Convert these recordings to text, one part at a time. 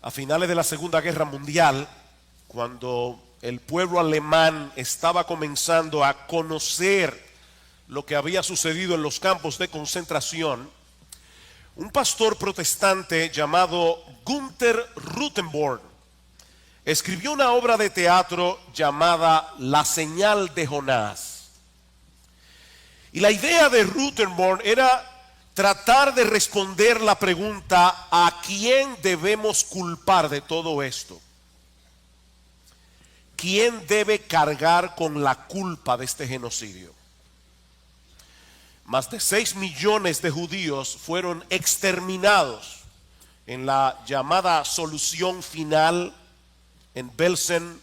A finales de la Segunda Guerra Mundial, cuando el pueblo alemán estaba comenzando a conocer lo que había sucedido en los campos de concentración, un pastor protestante llamado Günther Ruthenborn escribió una obra de teatro llamada La señal de Jonás. Y la idea de Ruthenborn era tratar de responder la pregunta: ¿a quién debemos culpar de todo esto? ¿Quién debe cargar con la culpa de este genocidio? Más de 6 millones de judíos fueron exterminados en la llamada solución final en Belsen,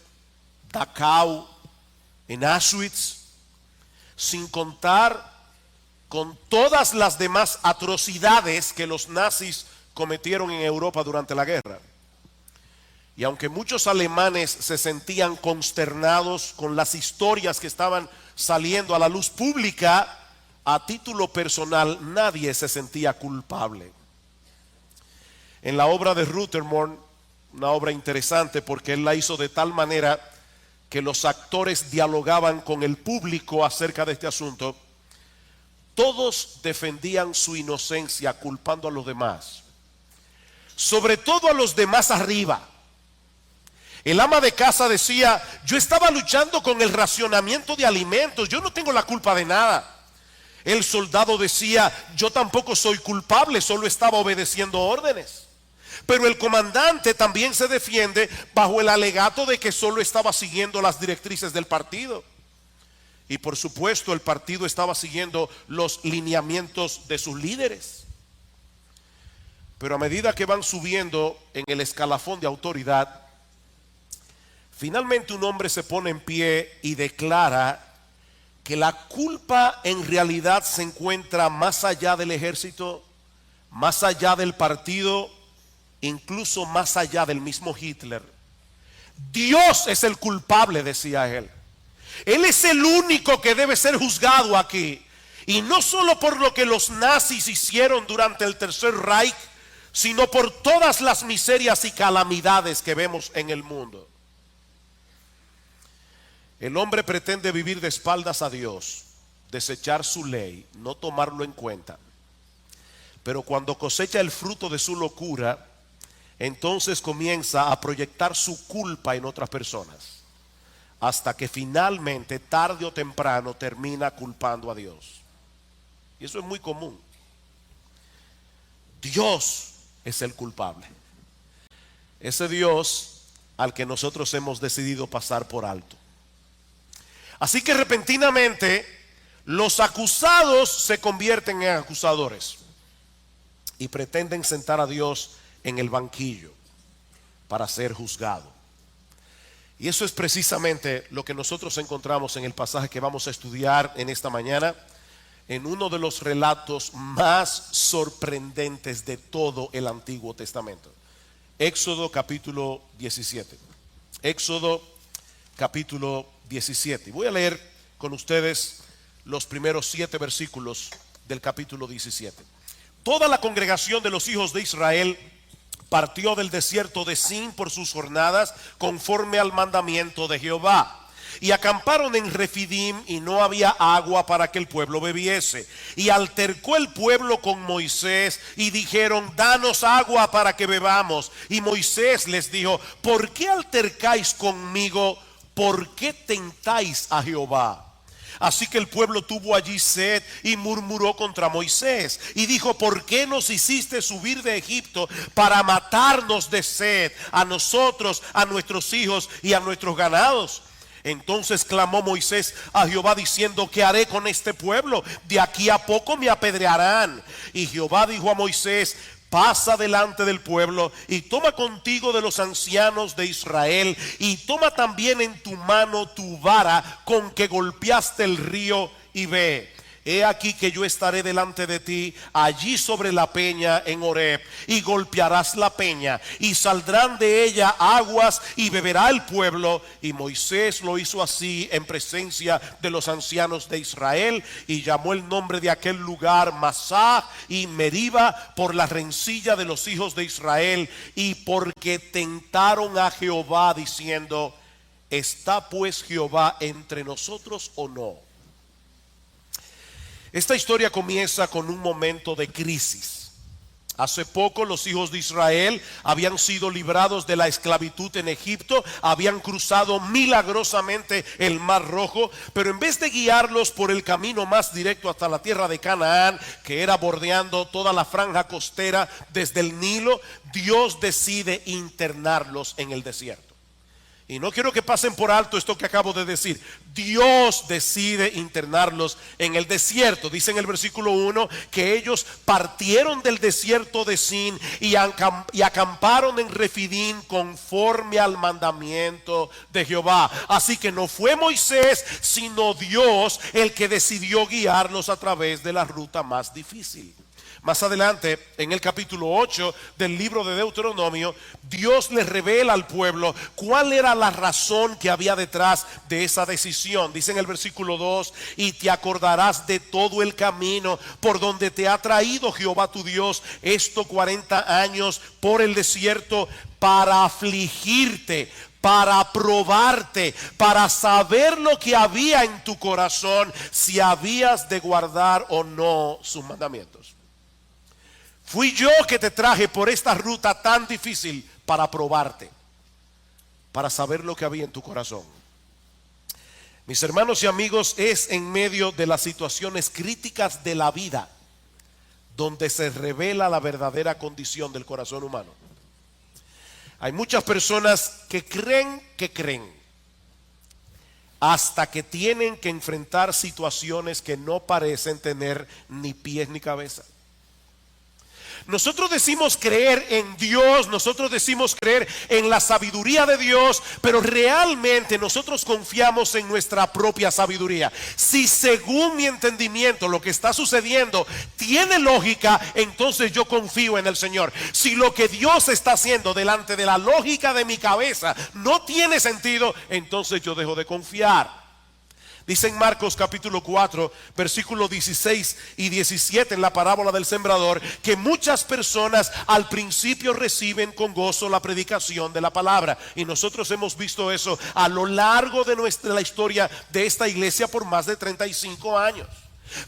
Dachau, en Auschwitz, sin contar con todas las demás atrocidades que los nazis cometieron en Europa durante la guerra. Y aunque muchos alemanes se sentían consternados con las historias que estaban saliendo a la luz pública, a título personal nadie se sentía culpable. En la obra de Rutherford, una obra interesante porque él la hizo de tal manera que los actores dialogaban con el público acerca de este asunto, todos defendían su inocencia culpando a los demás, sobre todo a los demás arriba. El ama de casa decía: yo estaba luchando con el racionamiento de alimentos, yo no tengo la culpa de nada. El soldado decía: yo tampoco soy culpable, solo estaba obedeciendo órdenes. Pero el comandante también se defiende bajo el alegato de que solo estaba siguiendo las directrices del partido. Y por supuesto el partido estaba siguiendo los lineamientos de sus líderes. Pero a medida que van subiendo en el escalafón de autoridad, finalmente un hombre se pone en pie y declara que la culpa en realidad se encuentra más allá del ejército, más allá del partido, incluso más allá del mismo Hitler. Dios es el culpable, decía él. Él es el único que debe ser juzgado aquí. Y no solo por lo que los nazis hicieron durante el Tercer Reich, sino por todas las miserias y calamidades que vemos en el mundo. El hombre pretende vivir de espaldas a Dios, desechar su ley, no tomarlo en cuenta. Pero cuando cosecha el fruto de su locura, entonces comienza a proyectar su culpa en otras personas, hasta que finalmente, tarde o temprano, termina culpando a Dios. Y eso es muy común. Dios es el culpable. Ese Dios al que nosotros hemos decidido pasar por alto. Así que repentinamente los acusados se convierten en acusadores y pretenden sentar a Dios en el banquillo para ser juzgado. Y eso es precisamente lo que nosotros encontramos en el pasaje que vamos a estudiar en esta mañana, en uno de los relatos más sorprendentes de todo el Antiguo Testamento. Éxodo capítulo 17. Éxodo capítulo 17. Voy a leer con ustedes los primeros 7 versículos del capítulo 17. Toda la congregación de los hijos de Israel partió del desierto de Sin por sus jornadas, conforme al mandamiento de Jehová. Y acamparon en Refidim, y no había agua para que el pueblo bebiese. Y altercó el pueblo con Moisés, y dijeron: danos agua para que bebamos. Y Moisés les dijo: ¿por qué altercáis conmigo? ¿Por qué tentáis a Jehová? Así que el pueblo tuvo allí sed y murmuró contra Moisés y dijo: ¿por qué nos hiciste subir de Egipto para matarnos de sed a nosotros, a nuestros hijos y a nuestros ganados? Entonces clamó Moisés a Jehová diciendo: ¿qué haré con este pueblo? De aquí a poco me apedrearán. Y Jehová dijo a Moisés: pasa delante del pueblo y toma contigo de los ancianos de Israel, y toma también en tu mano tu vara con que golpeaste el río, y ve. He aquí que yo estaré delante de ti allí sobre la peña en Horeb, y golpearás la peña, y saldrán de ella aguas, y beberá el pueblo. Y Moisés lo hizo así en presencia de los ancianos de Israel, y llamó el nombre de aquel lugar Masá y Meriba, por la rencilla de los hijos de Israel, y porque tentaron a Jehová diciendo: ¿está pues Jehová entre nosotros o no? Esta historia comienza con un momento de crisis. Hace poco los hijos de Israel habían sido librados de la esclavitud en Egipto, habían cruzado milagrosamente el Mar Rojo, pero en vez de guiarlos por el camino más directo hasta la tierra de Canaán, que era bordeando toda la franja costera desde el Nilo, Dios decide internarlos en el desierto. Y no quiero que pasen por alto esto que acabo de decir. Dios decide internarlos en el desierto. Dice en el versículo 1 que ellos partieron del desierto de Sin y acamparon en Refidín conforme al mandamiento de Jehová. Así que no fue Moisés, sino Dios el que decidió guiarlos a través de la ruta más difícil. Más adelante, en el capítulo 8 del libro de Deuteronomio, Dios le revela al pueblo cuál era la razón que había detrás de esa decisión. Dice en el versículo 2: y te acordarás de todo el camino por donde te ha traído Jehová tu Dios estos 40 años por el desierto, para afligirte, para probarte, para saber lo que había en tu corazón, si habías de guardar o no sus mandamientos. Fui yo que te traje por esta ruta tan difícil para probarte, para saber lo que había en tu corazón. Mis hermanos y amigos, es en medio de las situaciones críticas de la vida donde se revela la verdadera condición del corazón humano. Hay muchas personas que creen hasta que tienen que enfrentar situaciones que no parecen tener ni pies ni cabeza. Nosotros decimos creer en Dios, nosotros decimos creer en la sabiduría de Dios, pero realmente nosotros confiamos en nuestra propia sabiduría. Si según mi entendimiento lo que está sucediendo tiene lógica, entonces yo confío en el Señor. Si lo que Dios está haciendo delante de la lógica de mi cabeza no tiene sentido, entonces yo dejo de confiar. Dice en Marcos capítulo 4, versículos 16 y 17 en la parábola del sembrador, que muchas personas al principio reciben con gozo la predicación de la palabra. Y nosotros hemos visto eso a lo largo de la historia de esta iglesia por más de 35 años.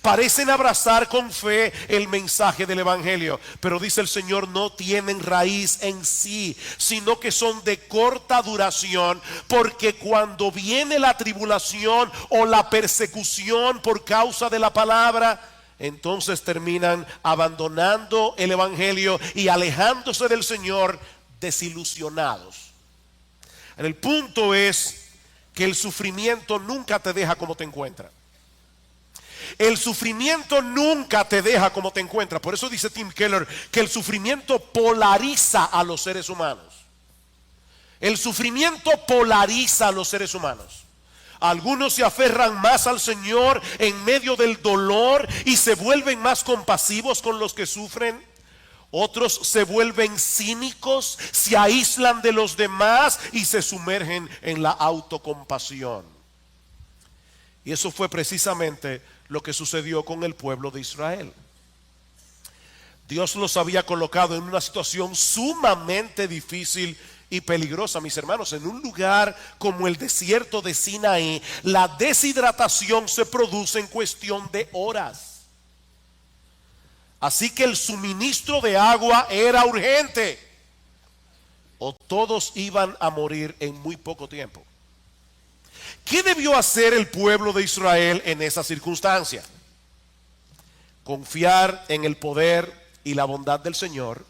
Parecen abrazar con fe el mensaje del evangelio, pero dice el Señor, no tienen raíz en sí, sino que son de corta duración, porque cuando viene la tribulación o la persecución por causa de la palabra, entonces terminan abandonando el evangelio y alejándose del Señor, desilusionados. El punto es que el sufrimiento nunca te deja como te encuentras. El sufrimiento nunca te deja como te encuentras. Por eso dice Tim Keller que el sufrimiento polariza a los seres humanos. El sufrimiento polariza a los seres humanos. Algunos se aferran más al Señor en medio del dolor y se vuelven más compasivos con los que sufren. Otros se vuelven cínicos, se aíslan de los demás y se sumergen en la autocompasión. Y eso fue precisamente lo que sucedió con el pueblo de Israel. Dios los había colocado en una situación sumamente difícil y peligrosa, mis hermanos. En un lugar como el desierto de Sinaí, la deshidratación se produce en cuestión de horas. Así que el suministro de agua era urgente, o todos iban a morir en muy poco tiempo. ¿Qué debió hacer el pueblo de Israel en esa circunstancia? Confiar en el poder y la bondad del Señor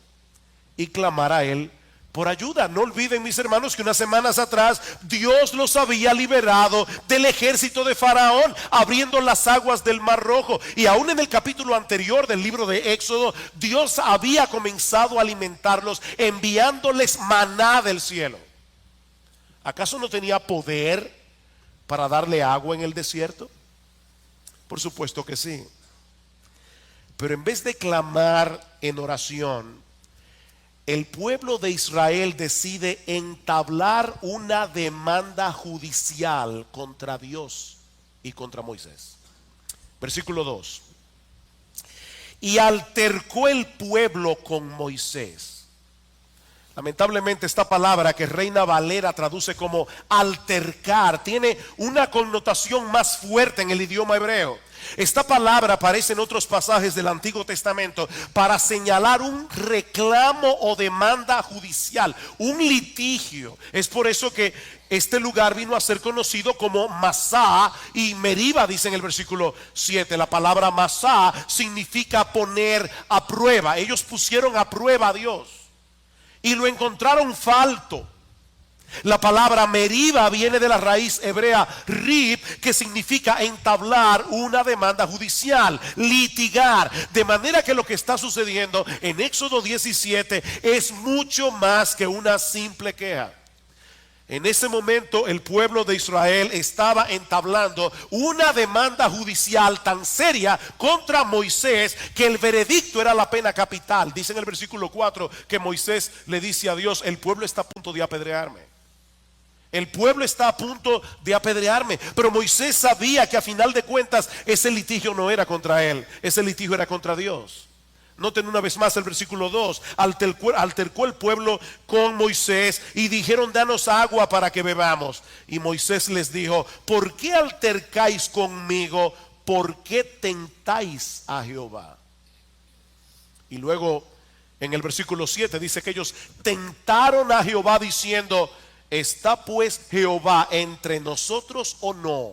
y clamar a Él por ayuda. No olviden, mis hermanos, que unas semanas atrás Dios los había liberado del ejército de Faraón, abriendo las aguas del Mar Rojo. Y aún en el capítulo anterior del libro de Éxodo, Dios había comenzado a alimentarlos enviándoles maná del cielo. ¿Acaso no tenía poder para darle agua en el desierto? Por supuesto que sí. Pero en vez de clamar en oración, el pueblo de Israel decide entablar una demanda judicial contra Dios y contra Moisés. Versículo 2. Y altercó el pueblo con Moisés. Lamentablemente esta palabra que Reina Valera traduce como altercar tiene una connotación más fuerte en el idioma hebreo. Esta palabra aparece en otros pasajes del Antiguo Testamento para señalar un reclamo o demanda judicial, un litigio. Es por eso que este lugar vino a ser conocido como Masá y Meriba, dice en el versículo 7. La palabra Masá significa poner a prueba. Ellos pusieron a prueba a Dios y lo encontraron falto. La palabra Meriba viene de la raíz hebrea rib, que significa entablar una demanda judicial, litigar. De manera que lo que está sucediendo en Éxodo 17 es mucho más que una simple queja. En ese momento el pueblo de Israel estaba entablando una demanda judicial tan seria contra Moisés que el veredicto era la pena capital. Dice en el versículo 4 que Moisés le dice a Dios: el pueblo está a punto de apedrearme. El pueblo está a punto de apedrearme. Pero Moisés sabía que a final de cuentas ese litigio no era contra él, ese litigio era contra Dios. Noten una vez más el versículo 2. Altercó el pueblo con Moisés y dijeron: danos agua para que bebamos. Y Moisés les dijo: ¿por qué altercáis conmigo? ¿Por qué tentáis a Jehová? Y luego en el versículo 7 dice que ellos tentaron a Jehová diciendo: ¿está pues Jehová entre nosotros o no?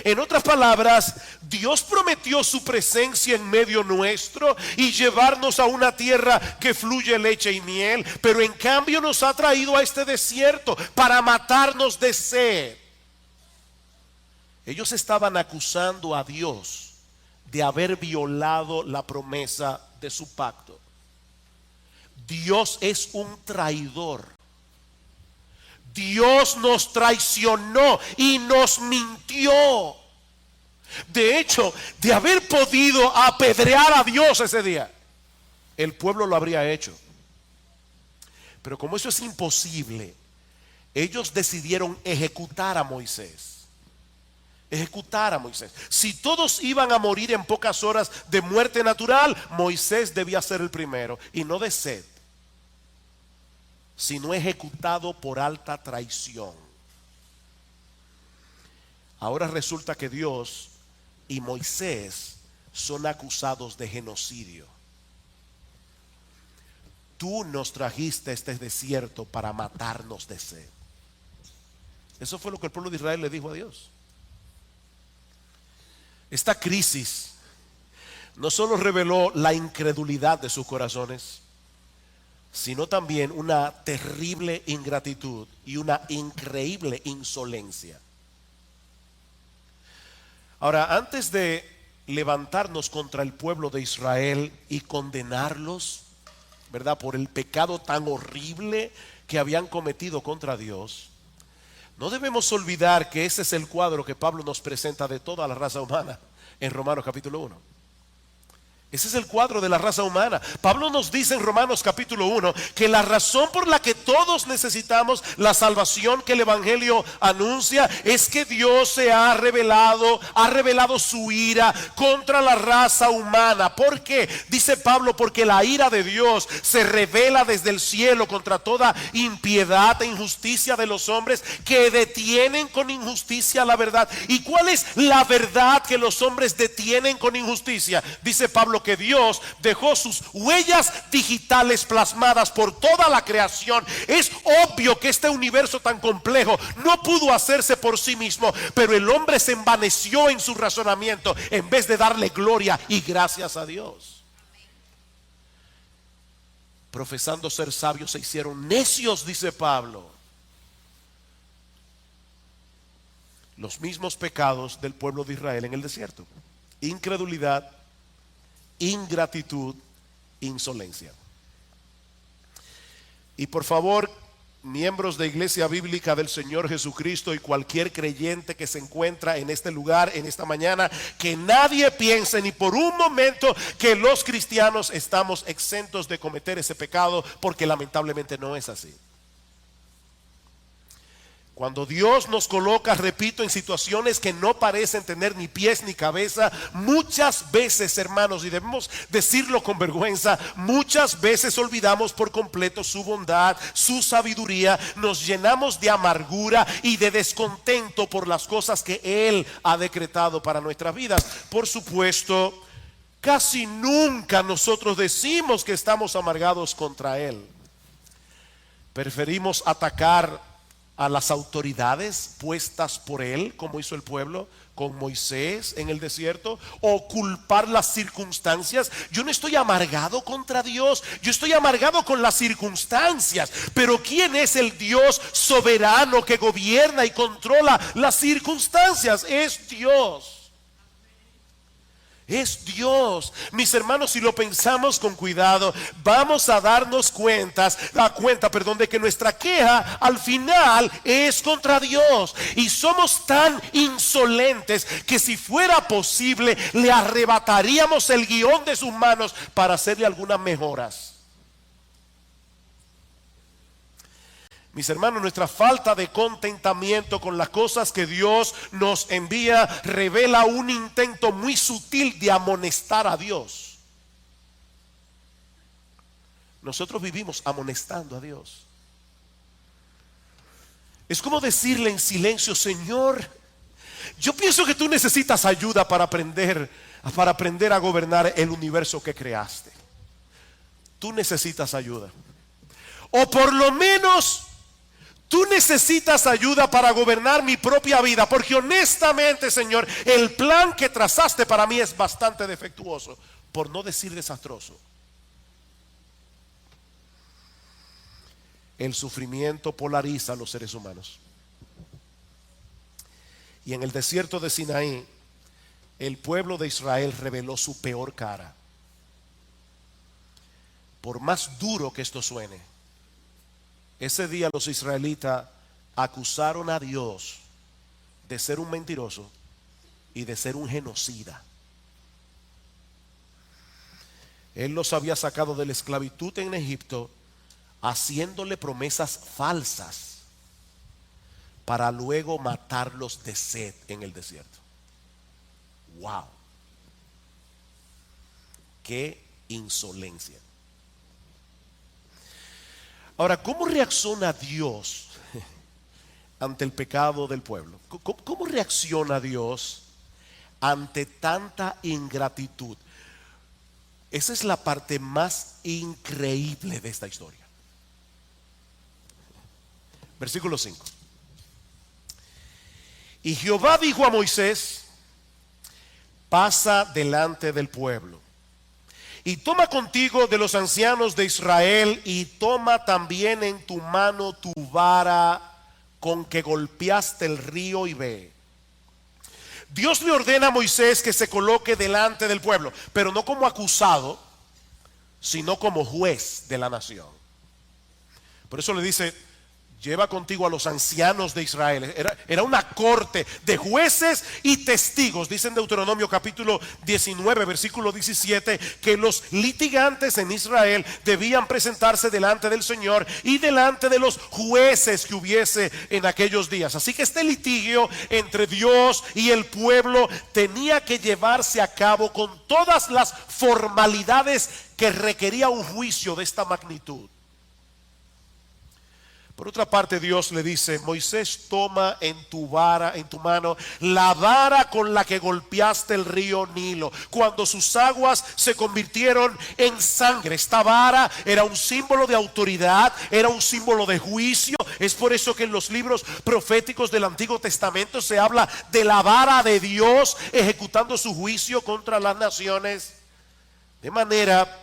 En otras palabras, Dios prometió su presencia en medio nuestro y llevarnos a una tierra que fluye leche y miel, pero en cambio nos ha traído a este desierto para matarnos de sed. Ellos estaban acusando a Dios de haber violado la promesa de su pacto. Dios es un traidor. Dios nos traicionó y nos mintió. De hecho, de haber podido apedrear a Dios ese día, el pueblo lo habría hecho. Pero como eso es imposible, ellos decidieron ejecutar a Moisés. Ejecutar a Moisés. Si todos iban a morir en pocas horas de muerte natural, Moisés debía ser el primero, y no de sed, sino ejecutado por alta traición. Ahora resulta que Dios y Moisés son acusados de genocidio. Tú nos trajiste a este desierto para matarnos de sed. Eso fue lo que el pueblo de Israel le dijo a Dios. Esta crisis no solo reveló la incredulidad de sus corazones, sino también una terrible ingratitud y una increíble insolencia. Ahora, antes de levantarnos contra el pueblo de Israel y condenarlos, ¿verdad?, por el pecado tan horrible que habían cometido contra Dios, no debemos olvidar que ese es el cuadro que Pablo nos presenta de toda la raza humana en Romanos capítulo 1. Ese es el cuadro de la raza humana. Pablo nos dice en Romanos capítulo 1 que la razón por la que todos necesitamos la salvación que el Evangelio anuncia es que Dios ha revelado su ira contra la raza humana. ¿Por qué? Dice Pablo: porque la ira de Dios se revela desde el cielo contra toda impiedad e injusticia de los hombres que detienen con injusticia la verdad. ¿Y cuál es la verdad que los hombres detienen con injusticia? Dice Pablo que Dios dejó sus huellas digitales plasmadas por toda la creación. Es obvio que este universo tan complejo no pudo hacerse por sí mismo, pero el hombre se envaneció en su razonamiento en vez de darle gloria y gracias a Dios. Profesando ser sabios se hicieron necios, dice Pablo. Los mismos pecados del pueblo de Israel en el desierto: incredulidad, ingratitud, insolencia. Y por favor, miembros de Iglesia Bíblica del Señor Jesucristo y cualquier creyente que se encuentra en este lugar, en esta mañana, que nadie piense ni por un momento que los cristianos estamos exentos de cometer ese pecado, porque lamentablemente no es así. Cuando Dios nos coloca, repito, en situaciones que no parecen tener ni pies ni cabeza, muchas veces, hermanos, y debemos decirlo con vergüenza, muchas veces olvidamos por completo su bondad, su sabiduría, nos llenamos de amargura y de descontento por las cosas que Él ha decretado para nuestras vidas. Por supuesto, casi nunca nosotros decimos que estamos amargados contra Él. Preferimos atacar a las autoridades puestas por Él, como hizo el pueblo con Moisés en el desierto, o culpar las circunstancias. Yo no estoy amargado contra Dios, yo estoy amargado con las circunstancias. Pero ¿quién es el Dios soberano que gobierna y controla las circunstancias? Es Dios. Es Dios. Mis hermanos, si lo pensamos con cuidado, vamos a darnos cuenta de que nuestra queja al final es contra Dios. Y somos tan insolentes que si fuera posible le arrebataríamos el guión de sus manos para hacerle algunas mejoras. Mis hermanos, nuestra falta de contentamiento con las cosas que Dios nos envía revela un intento muy sutil de amonestar a Dios. Nosotros vivimos amonestando a Dios. Es como decirle en silencio: Señor, yo pienso que tú necesitas ayuda para aprender a gobernar el universo que creaste. Tú necesitas ayuda. O por lo menos tú necesitas ayuda para gobernar mi propia vida, porque honestamente, Señor, el plan que trazaste para mí es bastante defectuoso, por no decir desastroso. El sufrimiento polariza a los seres humanos. Y en el desierto de Sinaí, el pueblo de Israel reveló su peor cara. Por más duro que esto suene, ese día los israelitas acusaron a Dios de ser un mentiroso y de ser un genocida. Él los había sacado de la esclavitud en Egipto, haciéndole promesas falsas para luego matarlos de sed en el desierto. ¡Wow! ¡Qué insolencia! Ahora, ¿cómo reacciona Dios ante el pecado del pueblo? ¿Cómo reacciona Dios ante tanta ingratitud? Esa es la parte más increíble de esta historia. Versículo 5. Y Jehová dijo a Moisés: pasa delante del pueblo y toma contigo de los ancianos de Israel, y toma también en tu mano tu vara con que golpeaste el río, y ve. Dios le ordena a Moisés que se coloque delante del pueblo, pero no como acusado, sino como juez de la nación. Por eso le dice: lleva contigo a los ancianos de Israel. Era una corte de jueces y testigos. Dice en Deuteronomio capítulo 19 versículo 17 que los litigantes en Israel debían presentarse delante del Señor y delante de los jueces que hubiese en aquellos días. Así que este litigio entre Dios y el pueblo tenía que llevarse a cabo con todas las formalidades que requería un juicio de esta magnitud. Por otra parte, Dios le dice: Moisés, toma en tu mano la vara con la que golpeaste el río Nilo, cuando sus aguas se convirtieron en sangre. Esta vara era un símbolo de autoridad, era un símbolo de juicio. Es por eso que en los libros proféticos del Antiguo Testamento se habla de la vara de Dios ejecutando su juicio contra las naciones. De manera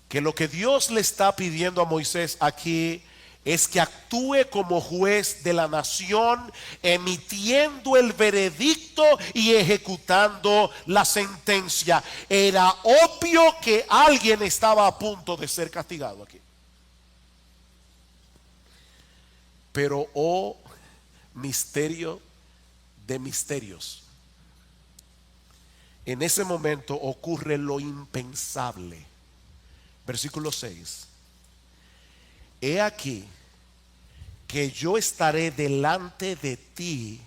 que lo que Dios le está pidiendo a Moisés aquí es que actúe como juez de la nación, emitiendo el veredicto y ejecutando la sentencia. Era obvio que alguien estaba a punto de ser castigado aquí. Pero oh misterio de misterios, en ese momento ocurre lo impensable. Versículo 6. He aquí que yo estaré delante de ti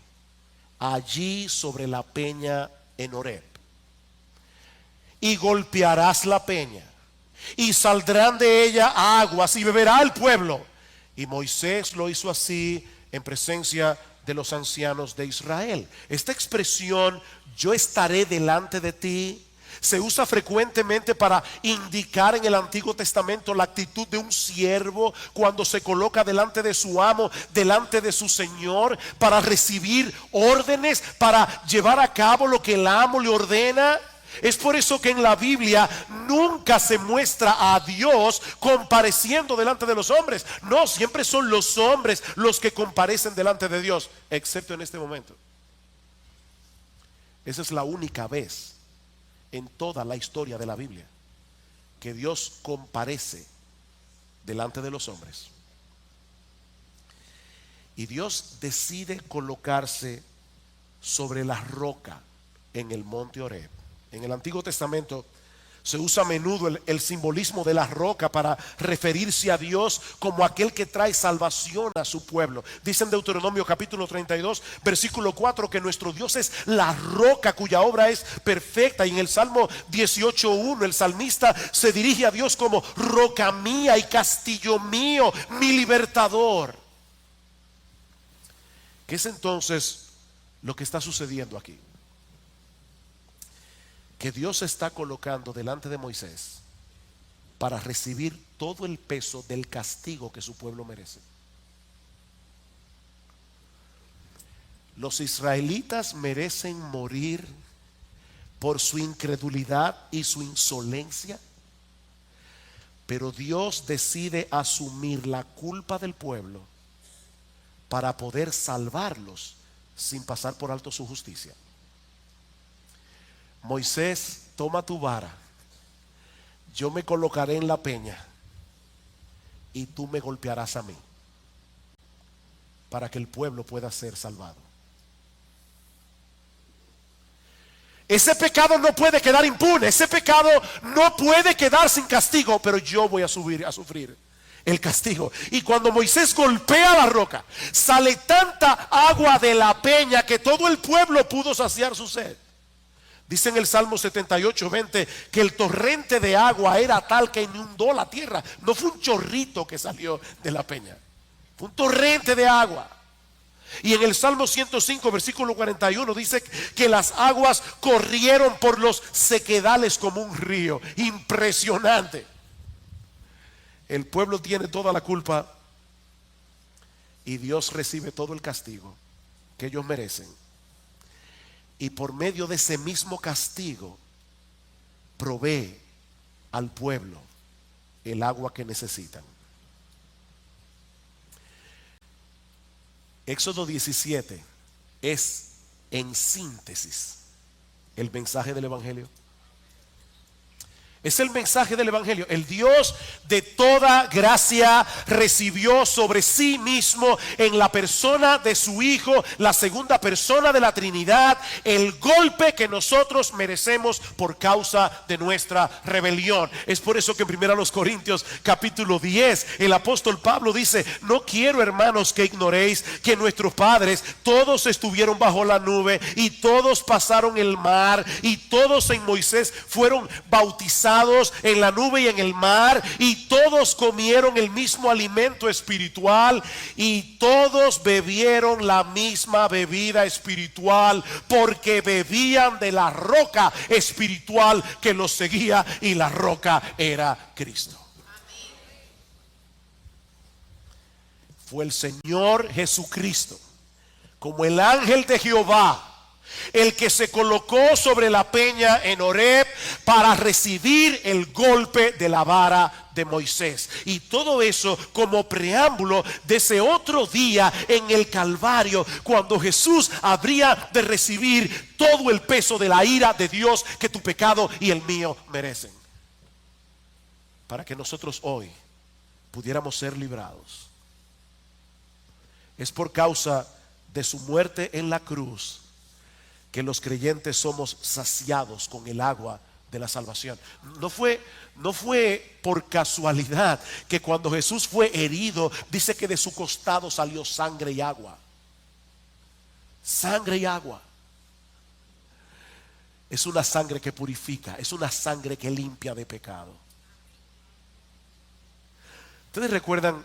allí sobre la peña en Horeb, y golpearás la peña, y saldrán de ella aguas, y beberá el pueblo. Y Moisés lo hizo así en presencia de los ancianos de Israel. Esta expresión, yo estaré delante de ti, se usa frecuentemente para indicar en el Antiguo Testamento la actitud de un siervo cuando se coloca delante de su amo, delante de su señor, para recibir órdenes, para llevar a cabo lo que el amo le ordena. Es por eso que en la Biblia nunca se muestra a Dios compareciendo delante de los hombres. No, siempre son los hombres los que comparecen delante de Dios, excepto en este momento. Esa es la única vez en toda la historia de la Biblia que Dios comparece delante de los hombres. Y Dios decide colocarse sobre la roca en el monte Horeb. En el Antiguo Testamento se usa a menudo el simbolismo de la roca para referirse a Dios como aquel que trae salvación a su pueblo. Dice en Deuteronomio capítulo 32 versículo 4 que nuestro Dios es la roca cuya obra es perfecta. Y en el Salmo 18:1 el salmista se dirige a Dios como roca mía y castillo mío, mi libertador. ¿Qué es entonces lo que está sucediendo aquí? Que Dios se está colocando delante de Moisés para recibir todo el peso del castigo que su pueblo merece. Los israelitas merecen morir por su incredulidad y su insolencia, pero Dios decide asumir la culpa del pueblo para poder salvarlos sin pasar por alto su justicia. Moisés, toma tu vara, yo me colocaré en la peña y tú me golpearás a mí para que el pueblo pueda ser salvado. Ese pecado no puede quedar impune, ese pecado no puede quedar sin castigo, pero yo voy a sufrir el castigo. Y cuando Moisés golpea la roca, sale tanta agua de la peña que todo el pueblo pudo saciar su sed. Dice en el Salmo 78:20 que el torrente de agua era tal que inundó la tierra. No fue un chorrito que salió de la peña, fue un torrente de agua. Y en el Salmo 105 versículo 41 dice que las aguas corrieron por los sequedales como un río. Impresionante. El pueblo tiene toda la culpa y Dios recibe todo el castigo que ellos merecen. Y por medio de ese mismo castigo provee al pueblo el agua que necesitan. Éxodo 17 es en síntesis el mensaje del Evangelio. Es el mensaje del Evangelio. El Dios de toda gracia recibió sobre sí mismo en la persona de su Hijo, la segunda persona de la Trinidad, el golpe que nosotros merecemos por causa de nuestra rebelión. Es por eso que en 1 Corintios capítulo 10 el apóstol Pablo dice: no quiero, hermanos, que ignoréis que nuestros padres todos estuvieron bajo la nube y todos pasaron el mar y todos en Moisés fueron bautizados en la nube y en el mar, y todos comieron el mismo alimento espiritual y todos bebieron la misma bebida espiritual, porque bebían de la roca espiritual que los seguía, y la roca era Cristo. Fue el Señor Jesucristo, como el ángel de Jehová, el que se colocó sobre la peña en Horeb para recibir el golpe de la vara de Moisés. Y todo eso como preámbulo de ese otro día en el Calvario, cuando Jesús habría de recibir todo el peso de la ira de Dios que tu pecado y el mío merecen, para que nosotros hoy pudiéramos ser librados. Es por causa de su muerte en la cruz que los creyentes somos saciados con el agua de la salvación. No fue por casualidad que cuando Jesús fue herido, dice que de su costado salió sangre y agua. Sangre y agua. Es una sangre que purifica, es una sangre que limpia de pecado. ¿Ustedes recuerdan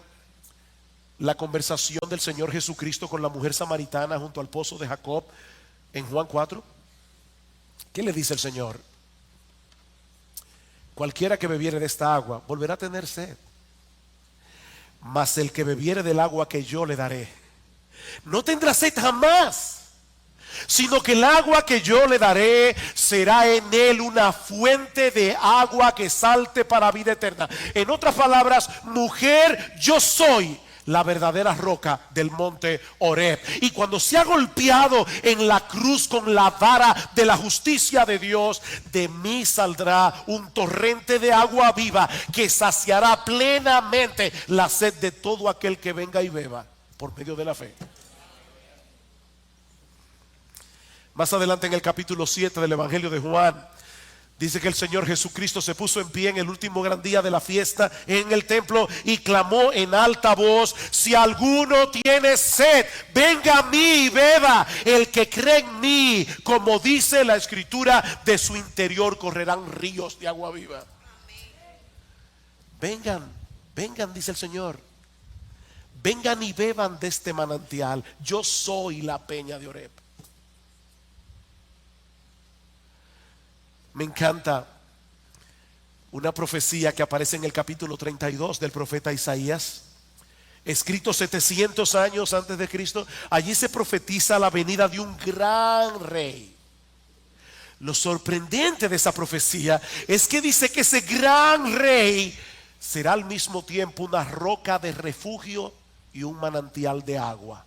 la conversación del Señor Jesucristo con la mujer samaritana junto al pozo de Jacob en Juan 4? ¿Qué le dice el Señor? Cualquiera que bebiere de esta agua volverá a tener sed, mas el que bebiere del agua que yo le daré no tendrá sed jamás, sino que el agua que yo le daré será en él una fuente de agua que salte para vida eterna. En otras palabras, mujer, yo soy la verdadera roca del monte Horeb. Y cuando se ha golpeado en la cruz con la vara de la justicia de Dios, de mí saldrá un torrente de agua viva que saciará plenamente la sed de todo aquel que venga y beba por medio de la fe. Más adelante en el capítulo 7 del Evangelio de Juan, dice que el Señor Jesucristo se puso en pie en el último gran día de la fiesta en el templo y clamó en alta voz: si alguno tiene sed, venga a mí y beba. El que cree en mí, como dice la Escritura, de su interior correrán ríos de agua viva. Vengan, vengan, dice el Señor. Vengan y beban de este manantial. Yo soy la peña de Horeb. Me encanta una profecía que aparece en el capítulo 32 del profeta Isaías, escrito 700 años antes de Cristo. Allí se profetiza la venida de un gran rey. Lo sorprendente de esa profecía es que dice que ese gran rey será al mismo tiempo una roca de refugio y un manantial de agua.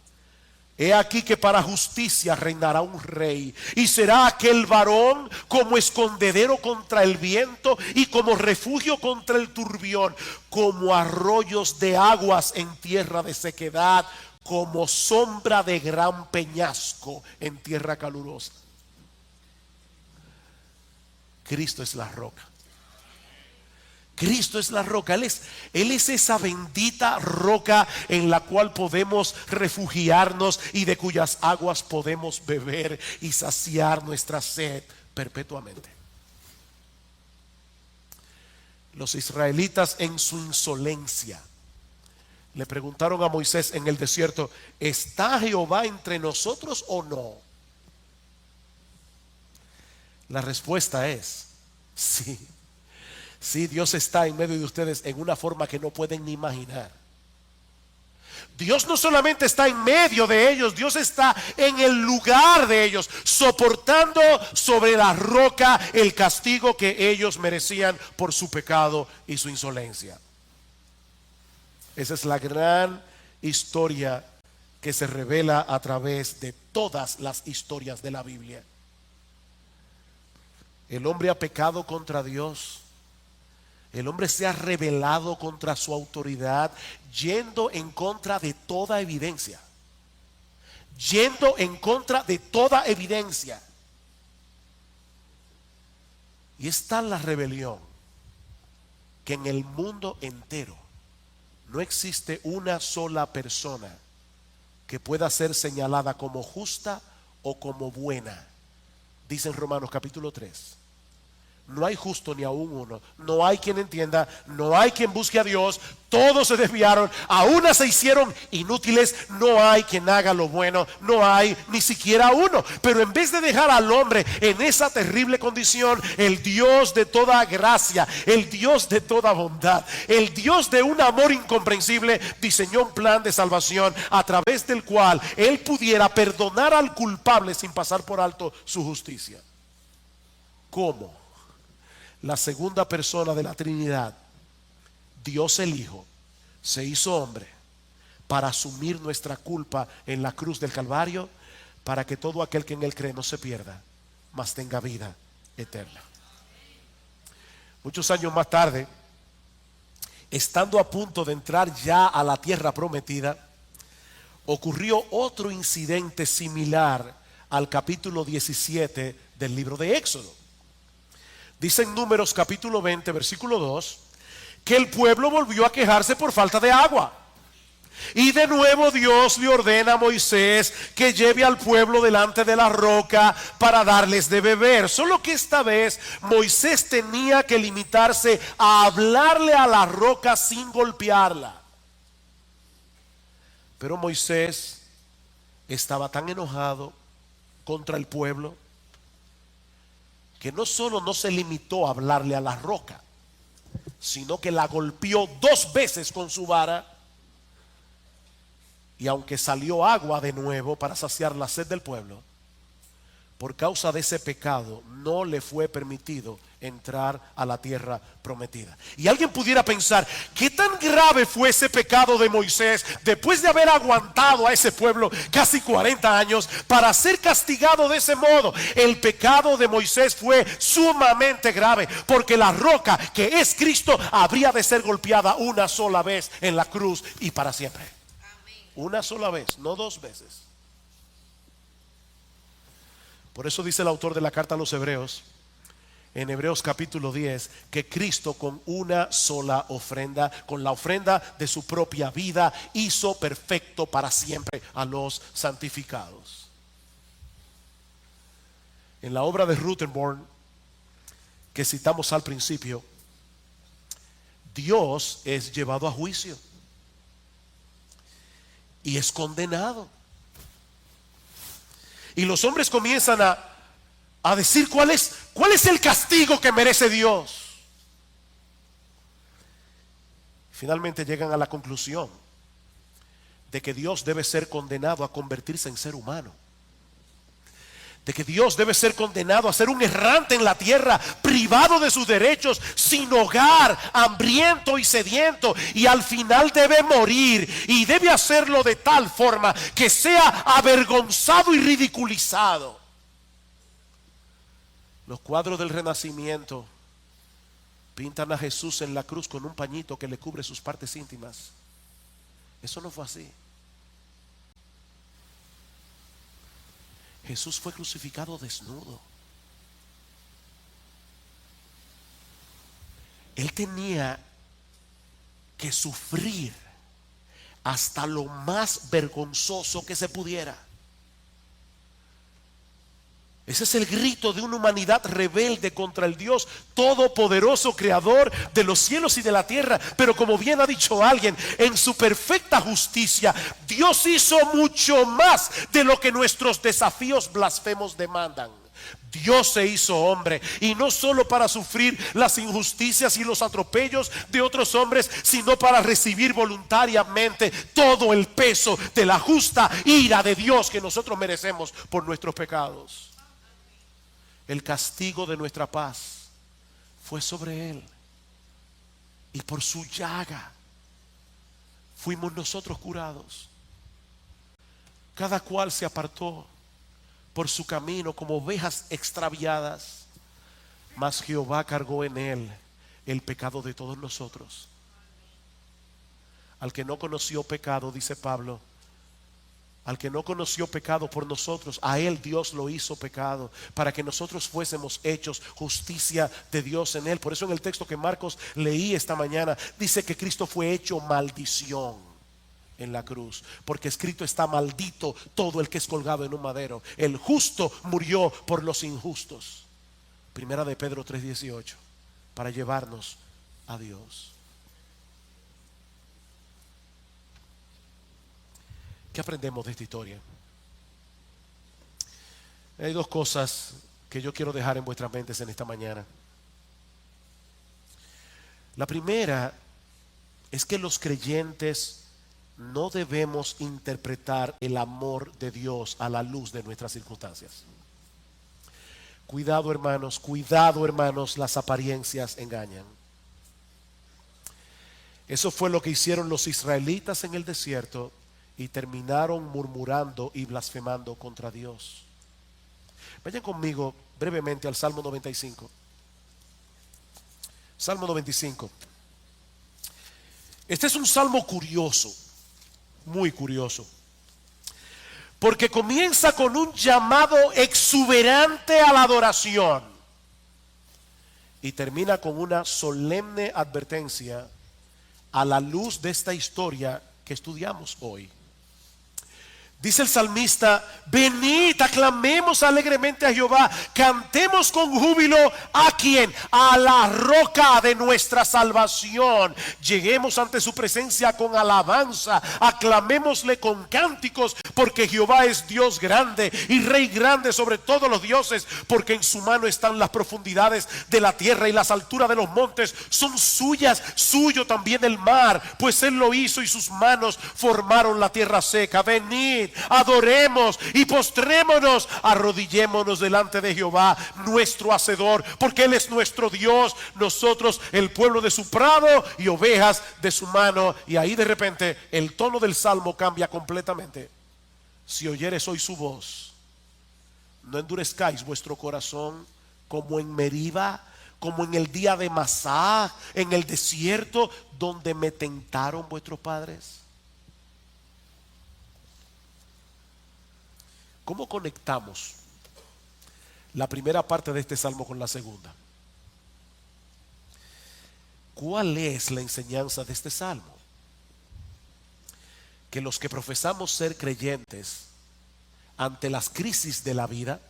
He aquí que para justicia reinará un rey, y será aquel varón como escondedero contra el viento y como refugio contra el turbión, como arroyos de aguas en tierra de sequedad, como sombra de gran peñasco en tierra calurosa. Cristo es la roca. Cristo es la roca. Él es esa bendita roca en la cual podemos refugiarnos y de cuyas aguas podemos beber y saciar nuestra sed perpetuamente. Los israelitas en su insolencia le preguntaron a Moisés en el desierto: ¿está Jehová entre nosotros o no? La respuesta es sí. Sí, Dios está en medio de ustedes en una forma que no pueden ni imaginar. Dios no solamente está en medio de ellos, Dios está en el lugar de ellos, soportando sobre la roca el castigo que ellos merecían por su pecado y su insolencia. Esa es la gran historia que se revela a través de todas las historias de la Biblia. El hombre ha pecado contra Dios. El hombre se ha rebelado contra su autoridad, yendo en contra de toda evidencia. Yendo en contra de toda evidencia. Y es tal la rebelión que en el mundo entero no existe una sola persona que pueda ser señalada como justa o como buena. Dice en Romanos capítulo 3. No hay justo ni aún uno. No hay quien entienda. No hay quien busque a Dios. Todos se desviaron. A una se hicieron inútiles. No hay quien haga lo bueno. No hay ni siquiera uno. Pero en vez de dejar al hombre en esa terrible condición, el Dios de toda gracia, el Dios de toda bondad, el Dios de un amor incomprensible, diseñó un plan de salvación a través del cual Él pudiera perdonar al culpable sin pasar por alto su justicia. ¿Cómo? La segunda persona de la Trinidad, Dios el Hijo, se hizo hombre para asumir nuestra culpa en la cruz del Calvario, para que todo aquel que en Él cree no se pierda, mas tenga vida eterna. Muchos años más tarde, estando a punto de entrar ya a la tierra prometida, ocurrió otro incidente similar al capítulo 17 del libro de Éxodo. Dice en Números capítulo 20, versículo 2, que el pueblo volvió a quejarse por falta de agua. Y de nuevo Dios le ordena a Moisés que lleve al pueblo delante de la roca para darles de beber. Solo que esta vez Moisés tenía que limitarse a hablarle a la roca sin golpearla. Pero Moisés estaba tan enojado contra el pueblo que no solo no se limitó a hablarle a la roca, sino que la golpeó 2 veces con su vara. Y aunque salió agua de nuevo para saciar la sed del pueblo, por causa de ese pecado no le fue permitido entrar a la tierra prometida. Y alguien pudiera pensar, ¿qué tan grave fue ese pecado de Moisés después de haber aguantado a ese pueblo casi 40 años para ser castigado de ese modo? El pecado de Moisés fue sumamente grave, porque la roca que es Cristo habría de ser golpeada una sola vez en la cruz y para siempre. Una sola vez, no 2 veces. Por eso dice el autor de la carta a los Hebreos, en Hebreos capítulo 10, que Cristo con una sola ofrenda, con la ofrenda de su propia vida, hizo perfecto para siempre a los santificados. En la obra de Rutherford, que citamos al principio, Dios es llevado a juicio y es condenado. Y los hombres comienzan a decir cuál es el castigo que merece Dios. Finalmente llegan a la conclusión de que Dios debe ser condenado a convertirse en ser humano, de que Dios debe ser condenado a ser un errante en la tierra, privado de sus derechos, sin hogar, hambriento y sediento, y al final debe morir, y debe hacerlo de tal forma que sea avergonzado y ridiculizado. Los cuadros del Renacimiento pintan a Jesús en la cruz con un pañito que le cubre sus partes íntimas. Eso no fue así. Jesús fue crucificado desnudo. Él tenía que sufrir hasta lo más vergonzoso que se pudiera. Ese es el grito de una humanidad rebelde contra el Dios todopoderoso, creador de los cielos y de la tierra. Pero como bien ha dicho alguien, en su perfecta justicia, Dios hizo mucho más de lo que nuestros desafíos blasfemos demandan. Dios se hizo hombre, y no solo para sufrir las injusticias y los atropellos de otros hombres, sino para recibir voluntariamente todo el peso de la justa ira de Dios que nosotros merecemos por nuestros pecados. El castigo de nuestra paz fue sobre él, y por su llaga fuimos nosotros curados. Cada cual se apartó por su camino como ovejas extraviadas, mas Jehová cargó en él el pecado de todos nosotros. Al que no conoció pecado, dice Pablo, al que no conoció pecado por nosotros, a él Dios lo hizo pecado, para que nosotros fuésemos hechos justicia de Dios en él. Por eso en el texto que Marcos leí esta mañana, dice que Cristo fue hecho maldición en la cruz, porque escrito está: maldito todo el que es colgado en un madero. El justo murió por los injustos. Primera de Pedro 3:18, para llevarnos a Dios. ¿Qué aprendemos de esta historia? Hay 2 cosas que yo quiero dejar en vuestras mentes en esta mañana. La primera es que los creyentes no debemos interpretar el amor de Dios a la luz de nuestras circunstancias. Cuidado, hermanos, las apariencias engañan. Eso fue lo que hicieron los israelitas en el desierto, y terminaron murmurando y blasfemando contra Dios. Vayan conmigo brevemente al Salmo 95. Salmo 95. Este es un salmo curioso, muy curioso. porque comienza con un llamado exuberante a la adoración y termina con una solemne advertencia a la luz de esta historia que estudiamos hoy. Dice el salmista: venid, aclamemos alegremente a Jehová, cantemos con júbilo. ¿A quién? A la roca de nuestra salvación. Lleguemos ante su presencia con alabanza, aclamémosle con cánticos, porque Jehová es Dios grande y Rey grande sobre todos los dioses, porque en su mano están las profundidades de la tierra y las alturas de los montes son suyas, suyo también el mar, pues él lo hizo y sus manos formaron la tierra seca. Venid, adoremos y postrémonos, arrodillémonos delante de Jehová nuestro hacedor, porque él es nuestro Dios, nosotros el pueblo de su prado y ovejas de su mano. Y ahí de repente el tono del salmo cambia completamente. Si oyeres hoy su voz, no endurezcáis vuestro corazón como en Meriba, como en el día de Masá, en el desierto, donde me tentaron vuestros padres. ¿Cómo conectamos la primera parte de este salmo con la segunda? ¿Cuál es la enseñanza de este salmo? Que los que profesamos ser creyentes, ante las crisis de la vida,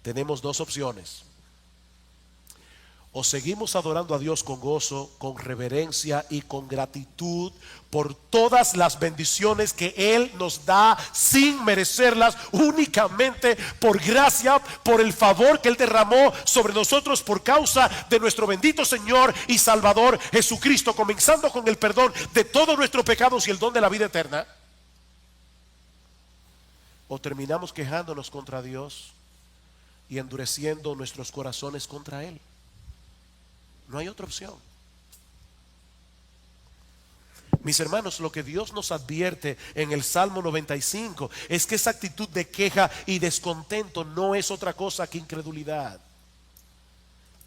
tenemos dos opciones: o seguimos adorando a Dios con gozo, con reverencia y con gratitud por todas las bendiciones que Él nos da sin merecerlas, únicamente por gracia, por el favor que Él derramó sobre nosotros por causa de nuestro bendito Señor y Salvador Jesucristo, comenzando con el perdón de todos nuestros pecados y el don de la vida eterna. O terminamos quejándonos contra Dios y endureciendo nuestros corazones contra Él. No hay otra opción. Mis hermanos, lo que Dios nos advierte en el Salmo 95 es que esa actitud de queja y descontento no es otra cosa que incredulidad,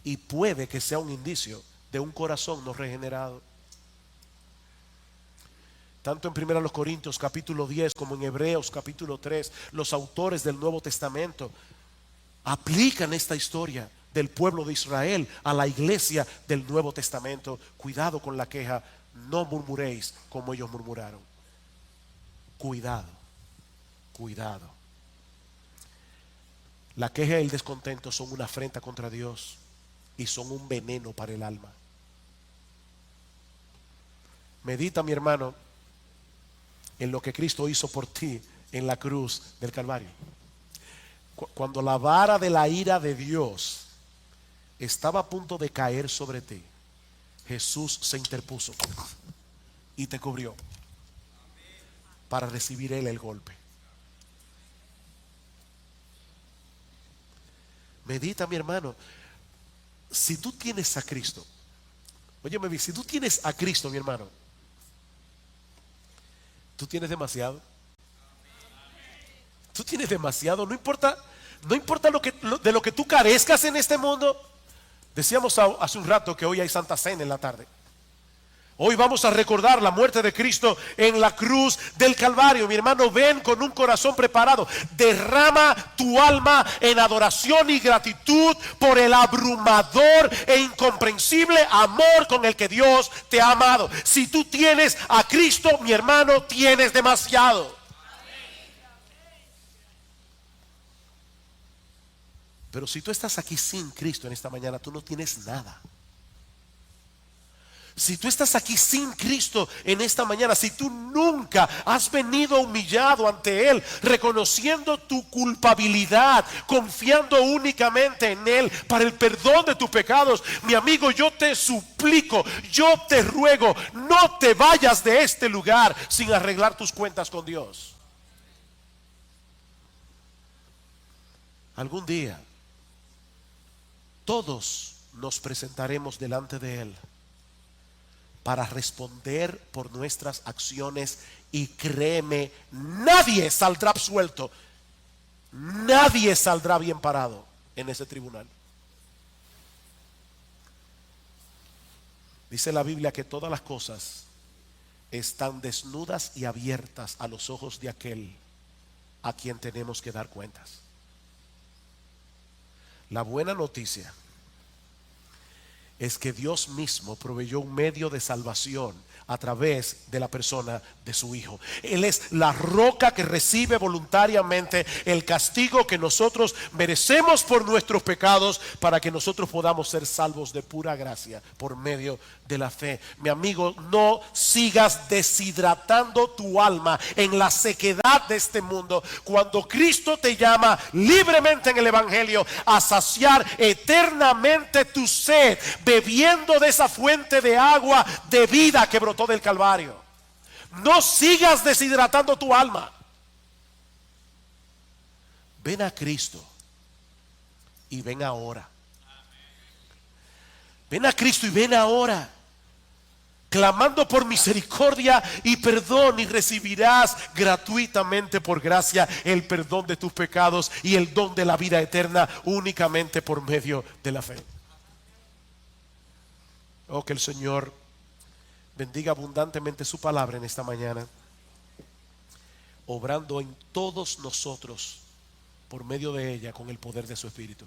y puede que sea un indicio de un corazón no regenerado. Tanto en 1 Corintios capítulo 10 como en Hebreos capítulo 3, los autores del Nuevo Testamento aplican esta historia del pueblo de Israel a la iglesia del Nuevo Testamento. Cuidado con la queja, no murmuréis como ellos murmuraron. Cuidado, cuidado. La queja y el descontento son una afrenta contra Dios y son un veneno para el alma. Medita, mi hermano, en lo que Cristo hizo por ti en la cruz del Calvario. Cuando la vara de la ira de Dios estaba a punto de caer sobre ti, Jesús se interpuso y te cubrió para recibir Él el golpe. Medita, mi hermano, si tú tienes a Cristo, óyeme bien, si tú tienes a Cristo, mi hermano, tú tienes demasiado. Tú tienes demasiado. No importa de lo que tú carezcas en este mundo. Decíamos hace un rato que hoy hay Santa Cena en la tarde. Hoy vamos a recordar la muerte de Cristo en la cruz del Calvario. Mi hermano, ven con un corazón preparado. Derrama tu alma en adoración y gratitud por el abrumador e incomprensible amor con el que Dios te ha amado. Si tú tienes a Cristo, mi hermano, tienes demasiado. Pero si tú estás aquí sin Cristo en esta mañana, tú no tienes nada. Si tú estás aquí sin Cristo en esta mañana, si tú nunca has venido humillado ante Él, reconociendo tu culpabilidad, confiando únicamente en Él para el perdón de tus pecados, mi amigo, yo te suplico, yo te ruego, no te vayas de este lugar sin arreglar tus cuentas con Dios. Algún día todos nos presentaremos delante de Él para responder por nuestras acciones, y créeme, nadie saldrá absuelto, nadie saldrá bien parado en ese tribunal. Dice la Biblia que todas las cosas están desnudas y abiertas a los ojos de aquel a quien tenemos que dar cuentas. La buena noticia es que Dios mismo proveyó un medio de salvación a través de la persona de su Hijo. Él es la roca que recibe voluntariamente el castigo que nosotros merecemos por nuestros pecados, para que nosotros podamos ser salvos de pura gracia por medio de la fe. Mi amigo, no sigas deshidratando tu alma en la sequedad de este mundo, cuando Cristo te llama libremente en el Evangelio a saciar eternamente tu sed, bebiendo de esa fuente de agua de vida que brotó del Calvario. No sigas deshidratando tu alma. Ven a Cristo y ven ahora. Ven a Cristo y ven ahora, clamando por misericordia y perdón, y recibirás gratuitamente por gracia el perdón de tus pecados y el don de la vida eterna, únicamente por medio de la fe. Oh, que el Señor bendiga abundantemente su palabra en esta mañana, obrando en todos nosotros por medio de ella con el poder de su Espíritu.